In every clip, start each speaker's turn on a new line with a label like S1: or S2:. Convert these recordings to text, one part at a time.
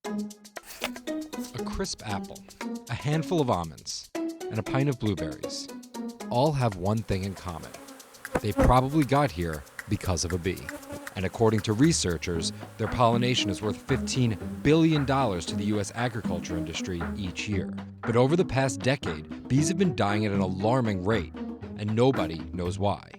S1: A crisp apple, a handful of almonds, and a pint of blueberries all have one thing in common. They probably got here because of a bee. And according to researchers, their pollination is worth $15 billion to the U.S. agriculture industry each year. But over the past decade, bees have been dying at an alarming rate, and nobody knows why.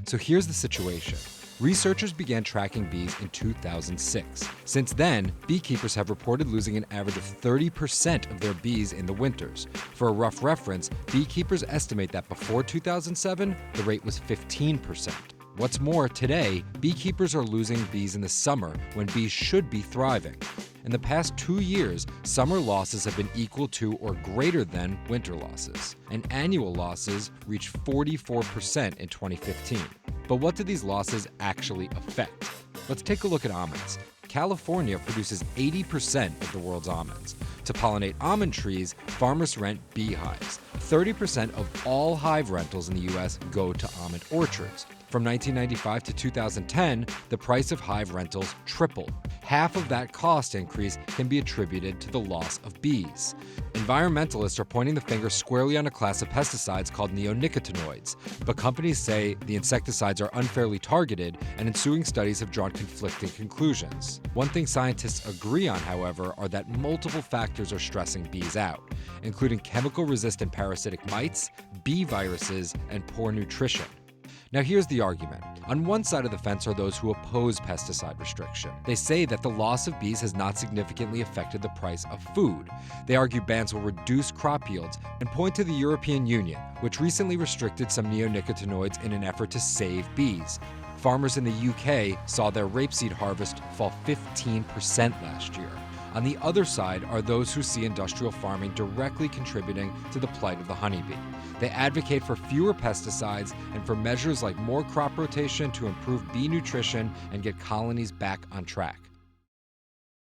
S1: So here's the situation. Researchers began tracking bees in 2006. Since then, beekeepers have reported losing an average of 30% of their bees in the winters. For a rough reference, beekeepers estimate that before 2007, the rate was 15%. What's more, today, beekeepers are losing bees in the summer when bees should be thriving. In the past 2 years, summer losses have been equal to or greater than winter losses, and annual losses reached 44% in 2015. But what do these losses actually affect? Let's take a look at almonds. California produces 80% of the world's almonds. To pollinate almond trees, farmers rent beehives. 30% of all hive rentals in the U.S. go to almond orchards. From 1995 to 2010, the price of hive rentals tripled. Half of that cost increase can be attributed to the loss of bees. Environmentalists are pointing the finger squarely on a class of pesticides called neonicotinoids, but companies say the insecticides are unfairly targeted, and ensuing studies have drawn conflicting conclusions. One thing scientists agree on, however, are that multiple factors are stressing bees out, including chemical-resistant parasitic mites, bee viruses, and poor nutrition. Now here's the argument. On one side of the fence are those who oppose pesticide restriction. They say that the loss of bees has not significantly affected the price of food. They argue bans will reduce crop yields and point to the European Union, which recently restricted some neonicotinoids in an effort to save bees. Farmers in the UK saw their rapeseed harvest fall 15% last year. On the other side are those who see industrial farming directly contributing to the plight of the honeybee. They advocate for fewer pesticides and for measures like more crop rotation to improve bee nutrition and get colonies back on track.